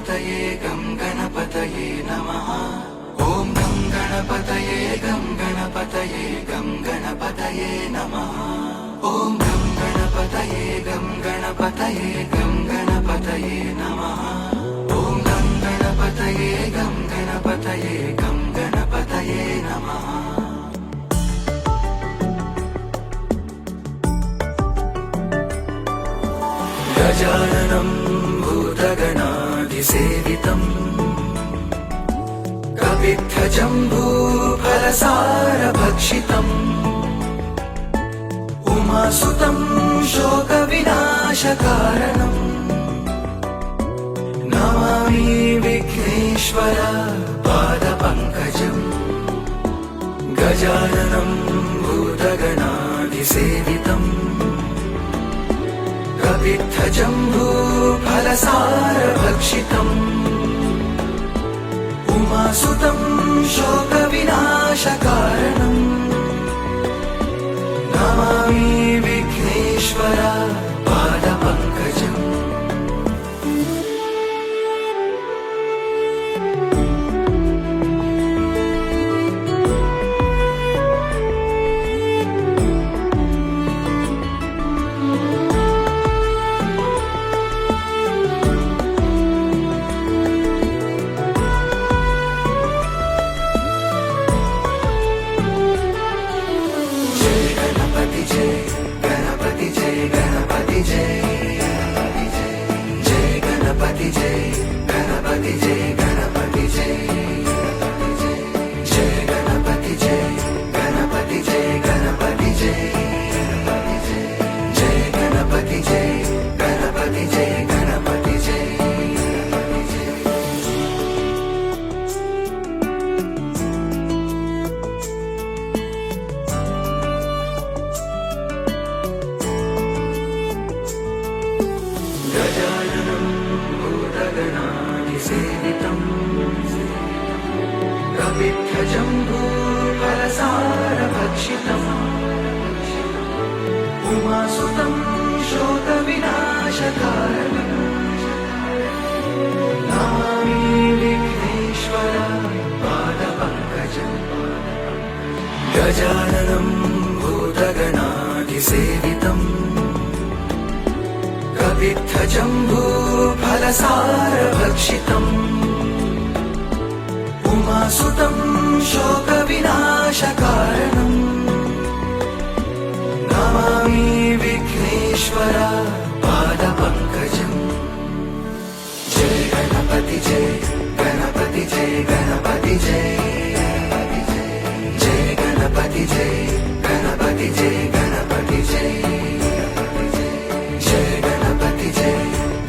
गणपतये गं गणपतये नमः। ॐ गं गणपतये गं गणपतये गं गणपतये नमः। ॐ गं गणपतये गं गणपतये गं गणपतये नमः। ॐ गं गणपतये गं गणपतये गं गणपतये नमः। गजाननं भूतगणाधिसेवितम् कपित्थजम्बूफलसारभक्षितम् उमासुतं शोकविनाशकारणम् नमामि विघ्नेश्वर पादपङ्कजम्। गजाननं भूतगणाधिसेवितम् कपित्थजम्बूफलसारभक्षितम् उमासुतं शोकविनाशकारणम् नमामि विघ्नेश्वर पादपङ्कजम्। गजाननं भूतगणाधिसेवितम् कपित्थजम्बूफलसारभक्षितम् उमासुतं शोकविनाशकारणम् नमामि विघ्नेश्वर पादपङ्कजम्। गजाननं भूतगणाधिसेवितम् कपित्थजम्बूफलसारभक्षितम् उमासुतं शोकविनाशकारणम् नमामि विघ्नेश्वर पादपङ्कजम्। जय गणपति जय गणपति जय गणपति जय जय गणपति जय गणपति जय गणपति जय जय गणपति जय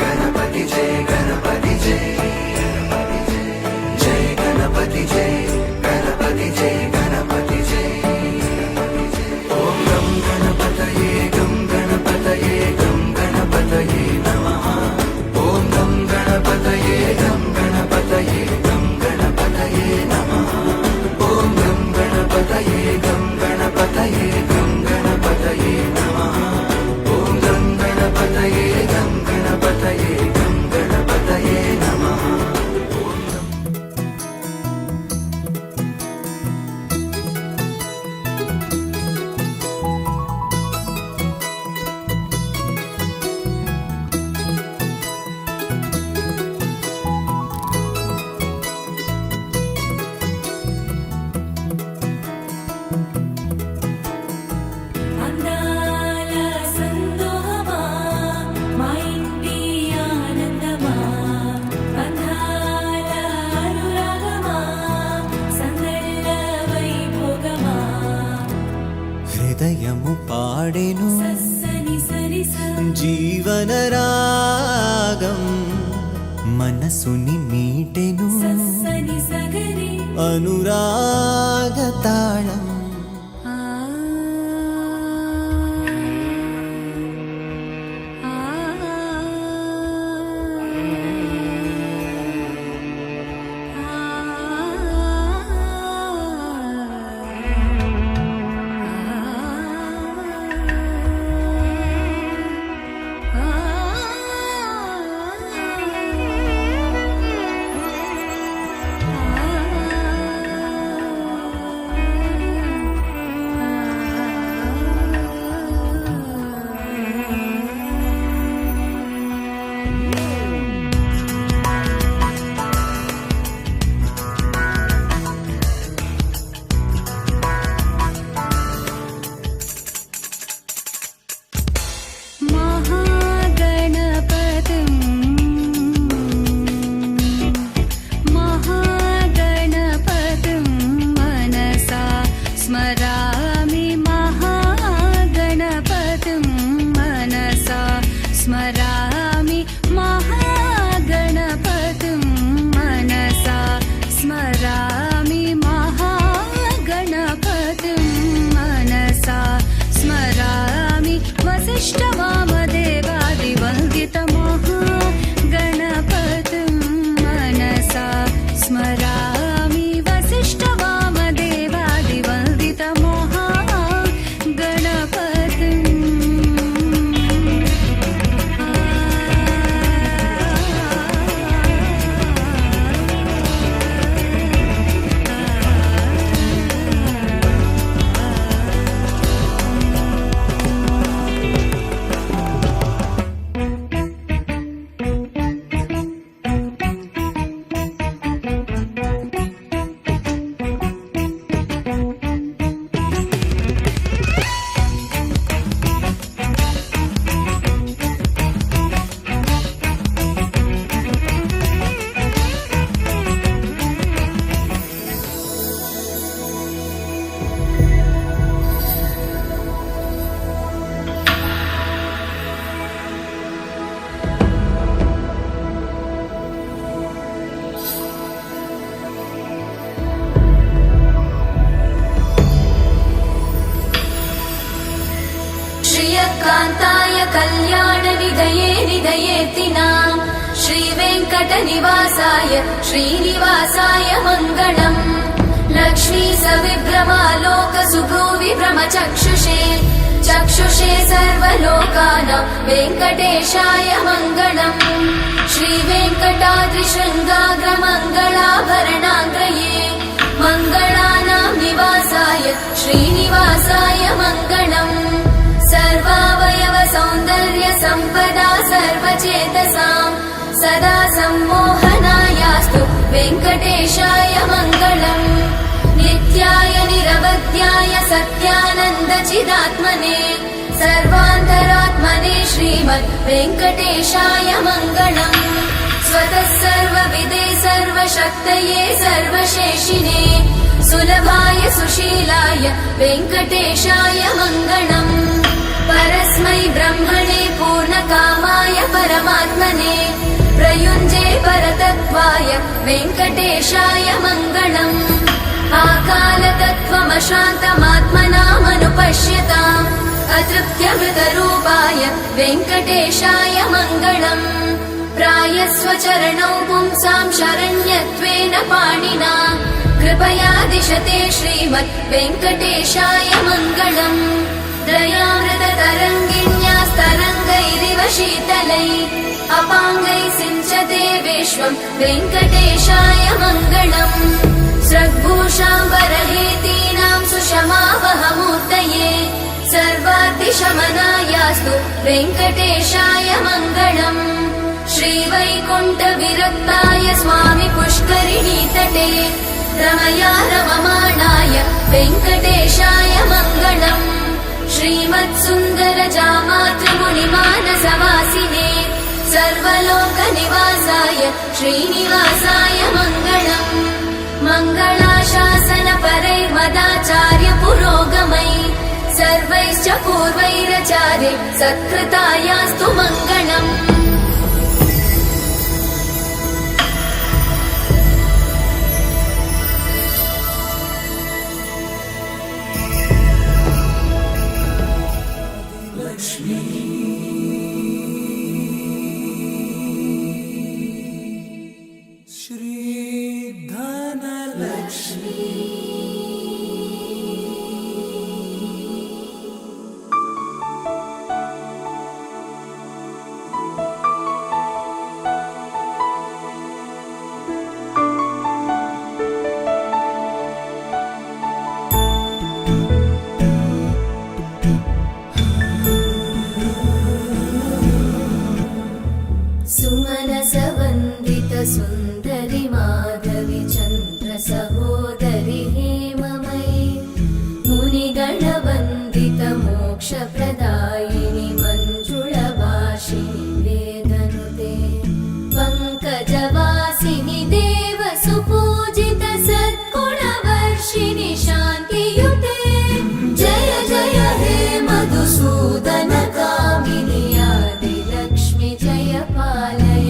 गणपति जय गणपति जय जय गणपति जय गणपति जय गणपति जय। ॐ गं गणपतये गं गणपतये गं गणपतये नमः। ॐ गं गणपतये गं गणपतये गं गणपतये नमः। ॐ गं गणपतये गं गणपतये गं गणपतये नमः। ॐ गं गणपतये गं गणपतये गं गणपतये नमः। అందాల సందోహమా మా ఇంటి ఆనందమా బంధాల అనురాగమా సందళ్ళ వైభోగమా హృదయము పాడెను సస్సని సరిస జీవన రాగం మనసుని మీటెను సస్సని సగరి అనురాగ తాళం ఆ ఆ ఆ दयेर्तिनाम् श्रीवेङ्कटनिवासाय श्रीनिवासाय मङ्गलम् लक्ष्मी सविभ्रमालोक सुभ्रूविभ्रमचक्षुषे चक्षुषे सर्वलोकानां वेङ्कटेशाय मङ्गलम् श्रीवेङ्कटाद्रिशृङ्गाग्रमङ्गलाभरणाङ्ग्रये मङ्गलानां निवासाय श्रीनिवासाय मङ्गलम् सर्वावयव सौन्दर्य सम्पदा सर्वचेतसां सदा सम्मोहनायास्तु वेङ्कटेशाय मङ्गलम् नित्याय निरवध्याय सत्यानन्दचिदात्मने सर्वान्तरात्मने श्रीमद् वेङ्कटेशाय मङ्गलम् स्वतः सर्वविदे सर्वशक्तये सर्वशेषिने सुलभाय सुशीलाय वेङ्कटेशाय मङ्गलम् परस्मै ब्रह्मणे पूर्णकामाय परमात्मने प्रयुञ्जे परतत्त्वाय वेङ्कटेशाय मङ्गलम् आकालतत्त्वमशान्तमात्मनामनुपश्यताम् अतृप्त्यमृतरूपाय वेङ्कटेशाय मङ्गलम् प्रायस्वचरणौ पुंसां शरण्यत्वेन पाणिना कृपया दिशते श्रीमद् वेङ्कटेशाय मङ्गलम् दयामृततरङ्गिण्यास्तरङ्गैरिव शीतलै अपाङ्गैः सिञ्चते विश्वं वेङ्कटेशाय मङ्गलम् स्रग्भूषाम्बरहेतीनां सुषमावहमूर्तये सर्वातिशमनायास्तु वेङ्कटेशाय मङ्गलम् श्रीवैकुण्ठविरक्ताय स्वामि पुष्करिणीतटे रमया रममाणाय वेङ्कटेशाय मङ्गलम् श्रीमत्सुन्दरजामातृमुनिमानसवासिने सर्वलोकनिवासाय श्रीनिवासाय मङ्गलम् मङ्गलाशासनपरैर्मदाचार्य पुरोगमै सर्वैश्च पूर्वैरचार्य सत्कृतायास्तु मङ्गलम् सुन्दरि माधवी चन्द्र सहोदरि हेममयी मुनिगणवन्दित मोक्षप्रदायिनि मञ्जुळभाषिणि वेदनुते पङ्कजवासिनि देव सुपूजित सद्गुणवर्षिणि शान्तियुते जय जय हे मधुसूदन कामिनि आदिलक्ष्मि जय पालय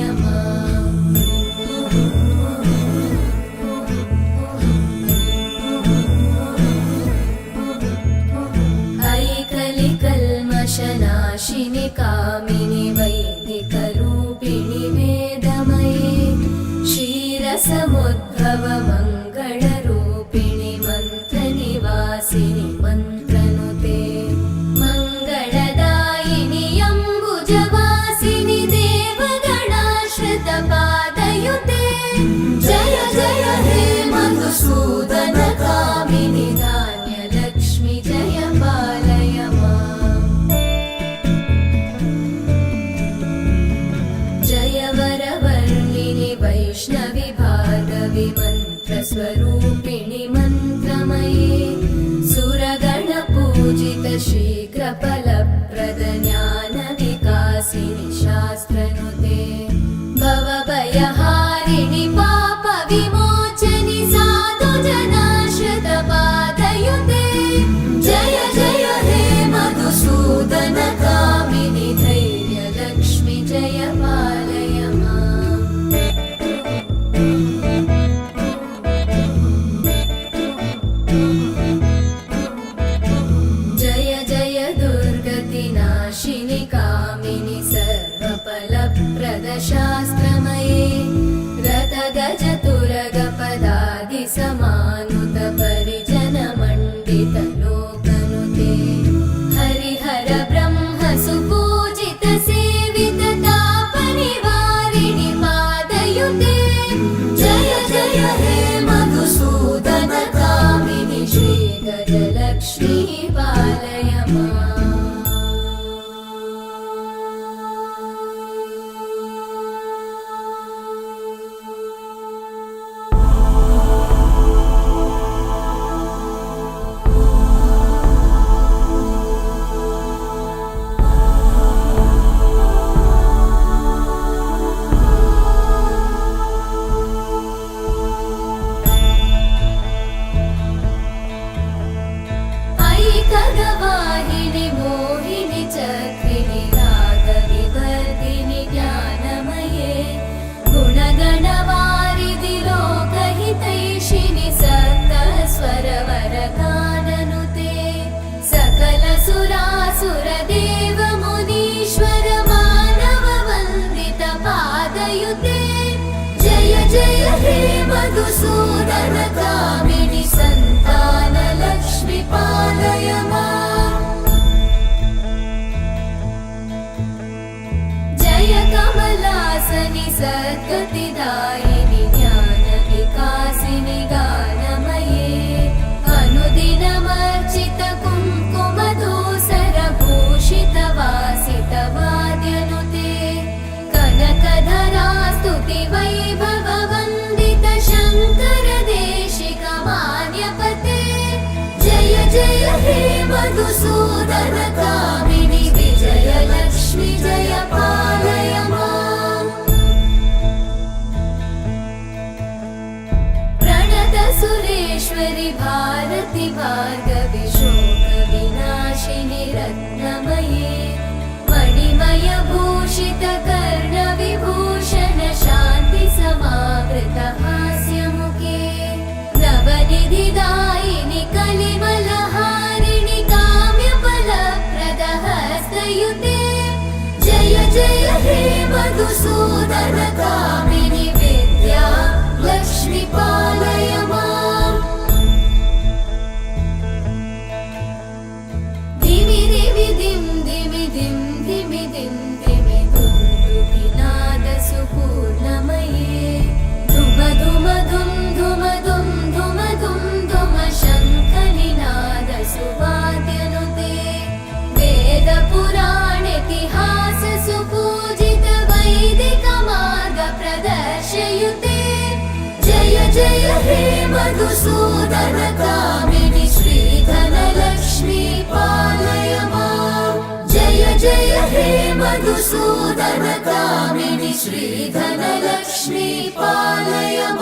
नाशिनि कामिनि वैदिकरूपिणि वेदमये क्षीरसमुद्भव मङ्गलरूपिणि मन्त्रनिवासिनि मन्त्रनुते मङ्गलदायिनि अम्बुजवासिनि देवगणाश्रितपादयुते जय जय हे मधुसूदन कामिनि धान्यलक्ष्मि जय पालय वैष्णवि भार्गवि मन्त्रस्वरूपिणि जय जय हे मधुसूदन कामिनि श्री गजलक्ष्मी पालय माम् खगवाहिनि मोहिनि चक्रिणि रागविवर्धिनि ज्ञानमये गुणगणवारिधि लोकहितैषिणि सप्तस्वरवरगाननुते सकल सुरासुरदेव मुनीश्वर मानव वन्दित पादयुते जय जय हे मधुसूदन कामिनि सन्तान लक्ष्मी पालय माम् जय कमलासनि सद्गतिदायिनि ज्ञानविकासिनि गानमये अनुदिनमर्चित कुङ्कुमधूसरभूषित वासित वाद्यनुते कनकधरा स्तुति वैभव वन्दित शङ्कर देशिक मान्यपते जय जय हे मधुसूदन कामिनि विजय लक्ष्मी जय पालय माम् प्रणत सुरेश्वरि भारति भार्गवि शोक विनाशिनि रत्नमये मणिमय भूषित कर्ण विभूषण शान्ति समावृत हास्यमुखे नवनिधिदायिनि कलिमलहारिणि काम्यफलप्रद हस्तयुते जय जय हे मधुसूदन कामिनि विद्या लक्ष्मी पालय माम् धिमि धिमि धिं धिमि धिं धिमि धिं धिमि धुन्दुभिनाद सुपूर्णमये धुम धुम धुं धुम धुं धुम धुं धुम शङ्खनिनाद सुवाद्यनुते वेद पुराण इतिहास सुपूजित वैदिक मार्ग प्रदर्शयुते जय जय हे मधुसूदन कामिनि श्रीधन लक्ष्मी पालय माम् जय जय हे मधुसूदन कामिनि श्रीधन लक्ष्मी पालय माम्